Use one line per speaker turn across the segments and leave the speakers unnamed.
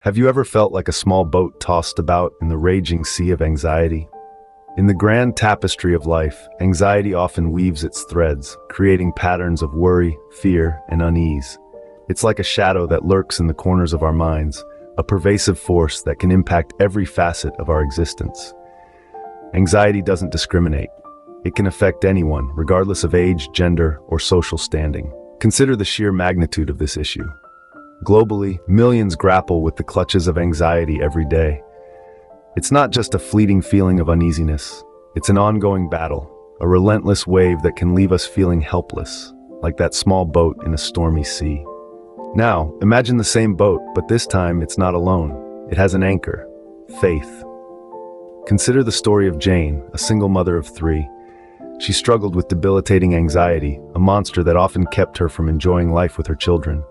Have you ever felt like a small boat tossed about in the raging sea of anxiety? In the grand tapestry of life, anxiety often weaves its threads, creating patterns of worry, fear, and unease. It's like a shadow that lurks in the corners of our minds, a pervasive force that can impact every facet of our existence. Anxiety doesn't discriminate. It can affect anyone, regardless of age, gender, or social standing. Consider the sheer magnitude of this issue. Globally, millions grapple with the clutches of anxiety every day. It's not just a fleeting feeling of uneasiness. It's an ongoing battle, a relentless wave that can leave us feeling helpless, like that small boat in a stormy sea. Now, imagine the same boat, but this time it's not alone. It has an anchor: faith. Consider the story of Jane, a single mother of 3. She struggled with debilitating anxiety, a monster that often kept her from enjoying life with her children.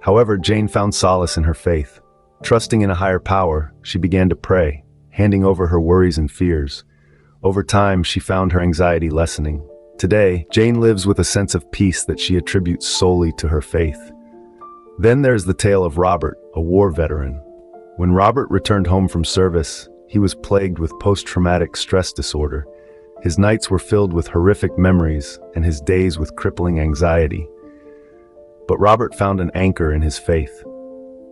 However, Jane found solace in her faith. Trusting in a higher power, she began to pray, handing over her worries and fears. Over time, she found her anxiety lessening. Today, Jane lives with a sense of peace that she attributes solely to her faith. Then there's the tale of Robert, a war veteran. When Robert returned home from service, he was plagued with post-traumatic stress disorder. His nights were filled with horrific memories and his days with crippling anxiety. But Robert found an anchor in his faith.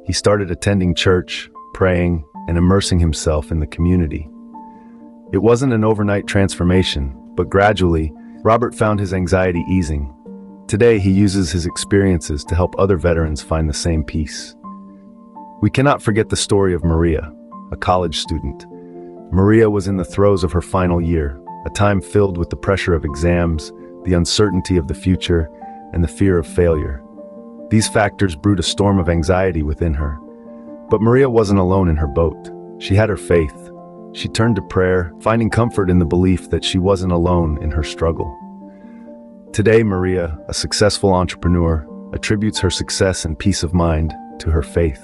He started attending church, praying, and immersing himself in the community. It wasn't an overnight transformation, but gradually, Robert found his anxiety easing. Today, he uses his experiences to help other veterans find the same peace. We cannot forget the story of Maria, a college student. Maria was in the throes of her final year, a time filled with the pressure of exams, the uncertainty of the future, and the fear of failure. These factors brewed a storm of anxiety within her. But Maria wasn't alone in her boat. She had her faith. She turned to prayer, finding comfort in the belief that she wasn't alone in her struggle. Today, Maria, a successful entrepreneur, attributes her success and peace of mind to her faith.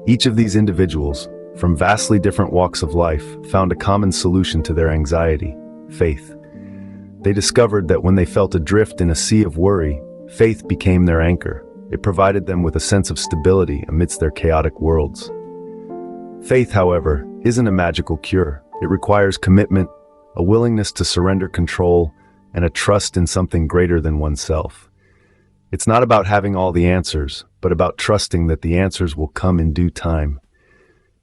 Each of these individuals, from vastly different walks of life, found a common solution to their anxiety: faith. They discovered that when they felt adrift in a sea of worry, faith became their anchor. It provided them with a sense of stability amidst their chaotic worlds. Faith, however, isn't a magical cure. It requires commitment, a willingness to surrender control, and a trust in something greater than oneself. It's not about having all the answers, but about trusting that the answers will come in due time.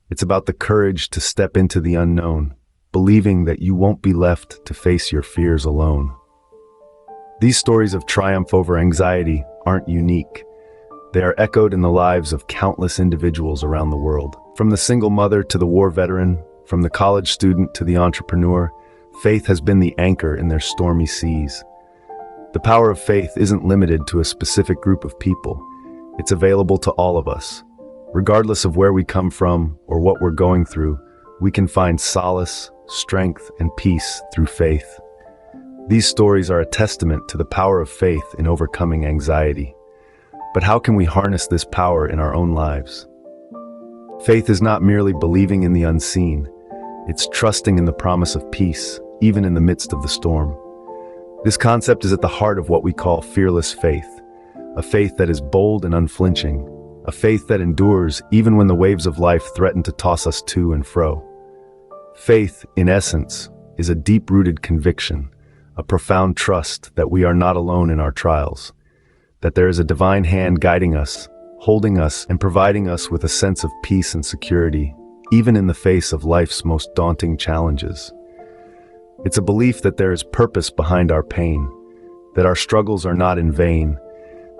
It's about the courage to step into the unknown, believing that you won't be left to face your fears alone. These stories of triumph over anxiety aren't unique. They are echoed in the lives of countless individuals around the world. From the single mother to the war veteran, from the college student to the entrepreneur, faith has been the anchor in their stormy seas. The power of faith isn't limited to a specific group of people. It's available to all of us. Regardless of where we come from or what we're going through, we can find solace, strength, and peace through faith. These stories are a testament to the power of faith in overcoming anxiety. But how can we harness this power in our own lives? Faith is not merely believing in the unseen. It's trusting in the promise of peace, even in the midst of the storm. This concept is at the heart of what we call fearless faith, a faith that is bold and unflinching, a faith that endures even when the waves of life threaten to toss us to and fro. Faith, in essence, is a deep-rooted conviction, a profound trust that we are not alone in our trials, that there is a divine hand guiding us, holding us, and providing us with a sense of peace and security, even in the face of life's most daunting challenges. It's a belief that there is purpose behind our pain, that our struggles are not in vain,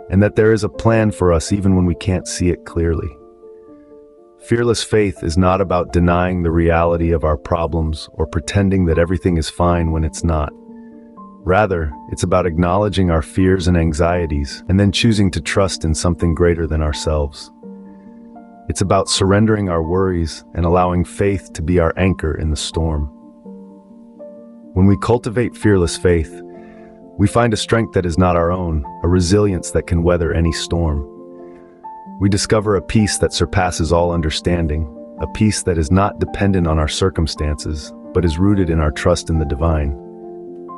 and that there is a plan for us even when we can't see it clearly. Fearless faith is not about denying the reality of our problems or pretending that everything is fine when it's not. Rather, it's about acknowledging our fears and anxieties and then choosing to trust in something greater than ourselves. It's about surrendering our worries and allowing faith to be our anchor in the storm. When we cultivate fearless faith, we find a strength that is not our own, a resilience that can weather any storm. We discover a peace that surpasses all understanding, a peace that is not dependent on our circumstances, but is rooted in our trust in the divine.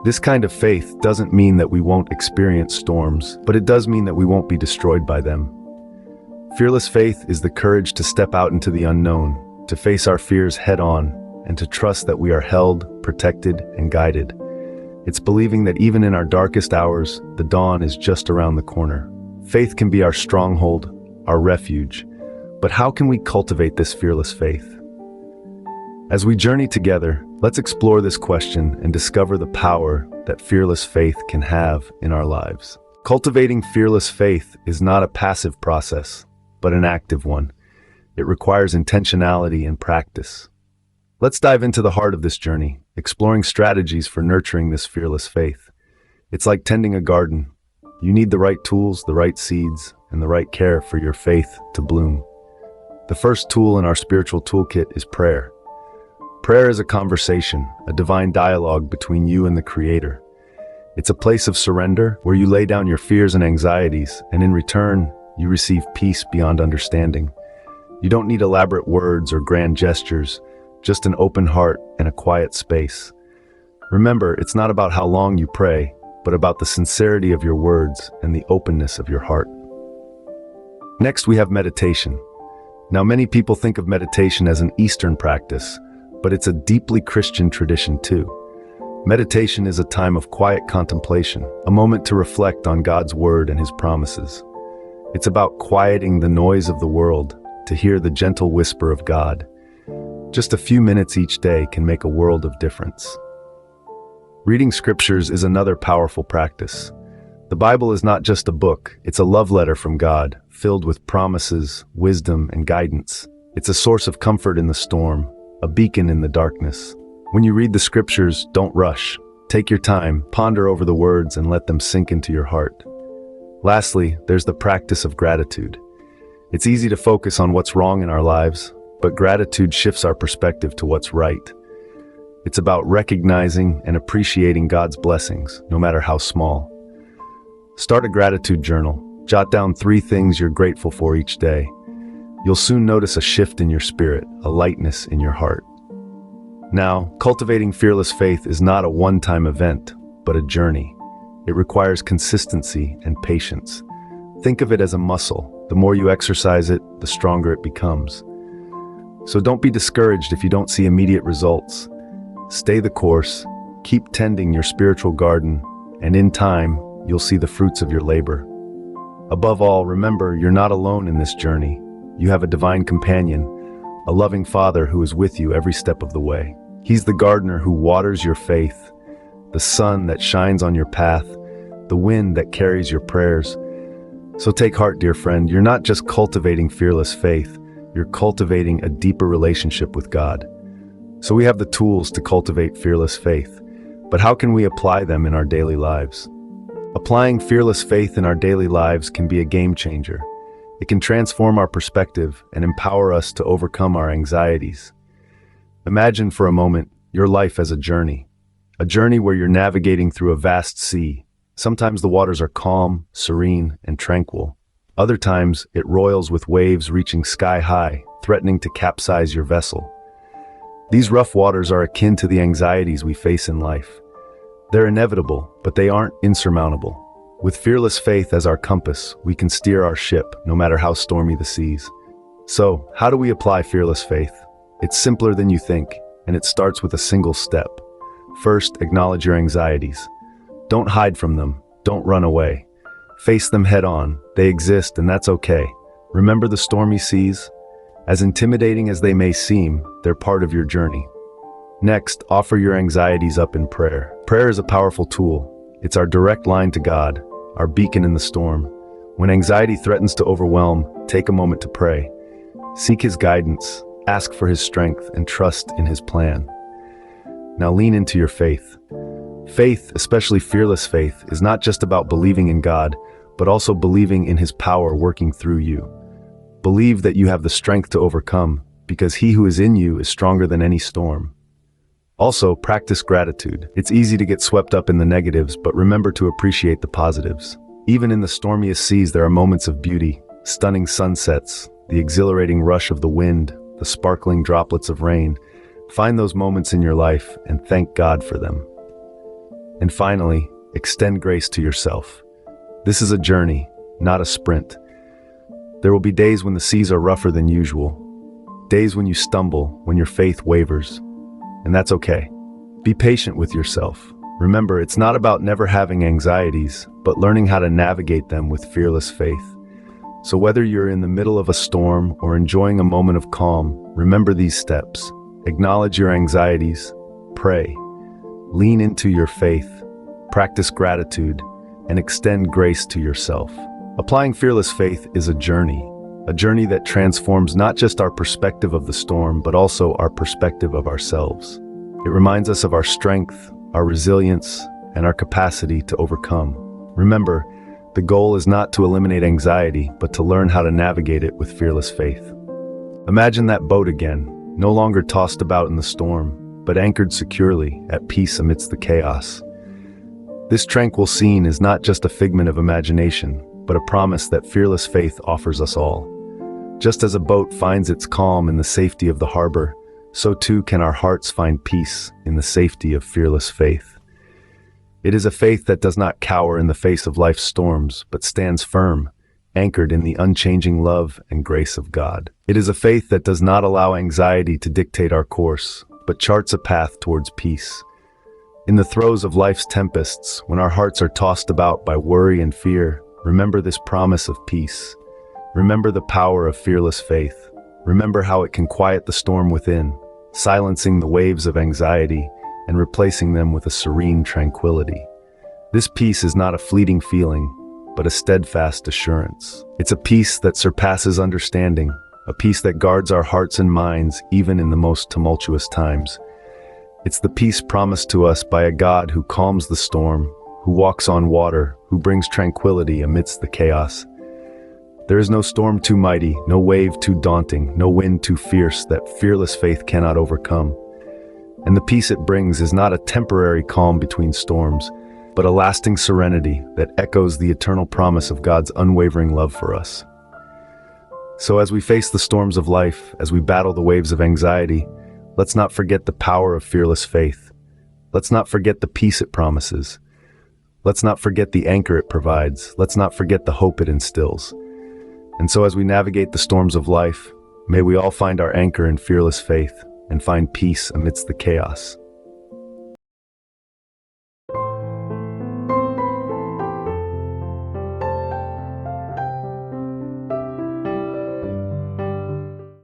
This kind of faith doesn't mean that we won't experience storms, but it does mean that we won't be destroyed by them. Fearless faith is the courage to step out into the unknown, to face our fears head on, and to trust that we are held, protected, and guided. It's believing that even in our darkest hours, the dawn is just around the corner. Faith can be our stronghold, our refuge. But how can we cultivate this fearless faith? As we journey together, let's explore this question and discover the power that fearless faith can have in our lives. Cultivating fearless faith is not a passive process, but an active one. It requires intentionality and practice. Let's dive into the heart of this journey, exploring strategies for nurturing this fearless faith. It's like tending a garden. You need the right tools, the right seeds, and the right care for your faith to bloom. The first tool in our spiritual toolkit is prayer. Prayer is a conversation, a divine dialogue between you and the Creator. It's a place of surrender where you lay down your fears and anxieties, and in return, you receive peace beyond understanding. You don't need elaborate words or grand gestures, just an open heart and a quiet space. Remember, it's not about how long you pray, but about the sincerity of your words and the openness of your heart. Next, we have meditation. Now, many people think of meditation as an Eastern practice, but it's a deeply Christian tradition too. Meditation is a time of quiet contemplation, a moment to reflect on God's word and his promises. It's about quieting the noise of the world to hear the gentle whisper of God. Just a few minutes each day can make a world of difference. Reading scriptures is another powerful practice. The Bible is not just a book, it's a love letter from God, filled with promises, wisdom, and guidance. It's a source of comfort in the storm, a beacon in the darkness. When you read the scriptures, don't rush. Take your time, ponder over the words, and let them sink into your heart. Lastly, there's the practice of gratitude. It's easy to focus on what's wrong in our lives, but gratitude shifts our perspective to what's right. It's about recognizing and appreciating God's blessings, no matter how small. Start a gratitude journal. Jot down 3 things you're grateful for each day. You'll soon notice a shift in your spirit, a lightness in your heart. Now, cultivating fearless faith is not a one-time event, but a journey. It requires consistency and patience. Think of it as a muscle. The more you exercise it, the stronger it becomes. So don't be discouraged if you don't see immediate results. Stay the course, keep tending your spiritual garden, and in time, you'll see the fruits of your labor. Above all, remember, you're not alone in this journey. You have a divine companion, a loving Father who is with you every step of the way. He's the gardener who waters your faith, the sun that shines on your path, the wind that carries your prayers. So take heart, dear friend. You're not just cultivating fearless faith, you're cultivating a deeper relationship with God. So we have the tools to cultivate fearless faith, but how can we apply them in our daily lives? Applying fearless faith in our daily lives can be a game changer. It can transform our perspective and empower us to overcome our anxieties. Imagine for a moment your life as a journey where you're navigating through a vast sea. Sometimes the waters are calm, serene, and tranquil. Other times it roils with waves reaching sky high, threatening to capsize your vessel. These rough waters are akin to the anxieties we face in life. They're inevitable, but they aren't insurmountable. With fearless faith as our compass, we can steer our ship, no matter how stormy the seas. So, how do we apply fearless faith? It's simpler than you think, and it starts with a single step. First, acknowledge your anxieties. Don't hide from them. Don't run away. Face them head on. They exist, and that's okay. Remember the stormy seas? As intimidating as they may seem, they're part of your journey. Next, offer your anxieties up in prayer. Prayer is a powerful tool. It's our direct line to God, our beacon in the storm. When anxiety threatens to overwhelm, take a moment to pray. Seek His guidance, ask for His strength, and trust in His plan. Now lean into your faith. Faith, especially fearless faith, is not just about believing in God, but also believing in His power working through you. Believe that you have the strength to overcome, because He who is in you is stronger than any storm. Also, practice gratitude. It's easy to get swept up in the negatives, but remember to appreciate the positives. Even in the stormiest seas, there are moments of beauty, stunning sunsets, the exhilarating rush of the wind, the sparkling droplets of rain. Find those moments in your life and thank God for them. And finally, extend grace to yourself. This is a journey, not a sprint. There will be days when the seas are rougher than usual, days when you stumble, when your faith wavers, and that's okay. Be patient with yourself. Remember, it's not about never having anxieties, but learning how to navigate them with fearless faith. So whether you're in the middle of a storm or enjoying a moment of calm, remember these steps. Acknowledge your anxieties, pray, lean into your faith, practice gratitude, and extend grace to yourself. Applying fearless faith is a journey that transforms not just our perspective of the storm, but also our perspective of ourselves. It reminds us of our strength, our resilience, and our capacity to overcome. Remember, the goal is not to eliminate anxiety, but to learn how to navigate it with fearless faith. Imagine that boat again, no longer tossed about in the storm, but anchored securely, at peace amidst the chaos. This tranquil scene is not just a figment of imagination, but a promise that fearless faith offers us all. Just as a boat finds its calm in the safety of the harbor, so too can our hearts find peace in the safety of fearless faith. It is a faith that does not cower in the face of life's storms, but stands firm, anchored in the unchanging love and grace of God. It is a faith that does not allow anxiety to dictate our course, but charts a path towards peace. In the throes of life's tempests, when our hearts are tossed about by worry and fear, remember this promise of peace. Remember the power of fearless faith. Remember how it can quiet the storm within, silencing the waves of anxiety and replacing them with a serene tranquility. This peace is not a fleeting feeling, but a steadfast assurance. It's a peace that surpasses understanding, a peace that guards our hearts and minds even in the most tumultuous times. It's the peace promised to us by a God who calms the storm, who walks on water, who brings tranquility amidst the chaos. There is no storm too mighty, no wave too daunting, no wind too fierce that fearless faith cannot overcome. And the peace it brings is not a temporary calm between storms, but a lasting serenity that echoes the eternal promise of God's unwavering love for us. So as we face the storms of life, as we battle the waves of anxiety, let's not forget the power of fearless faith. Let's not forget the peace it promises. Let's not forget the anchor it provides. Let's not forget the hope it instills. And so as we navigate the storms of life, may we all find our anchor in fearless faith and find peace amidst the chaos.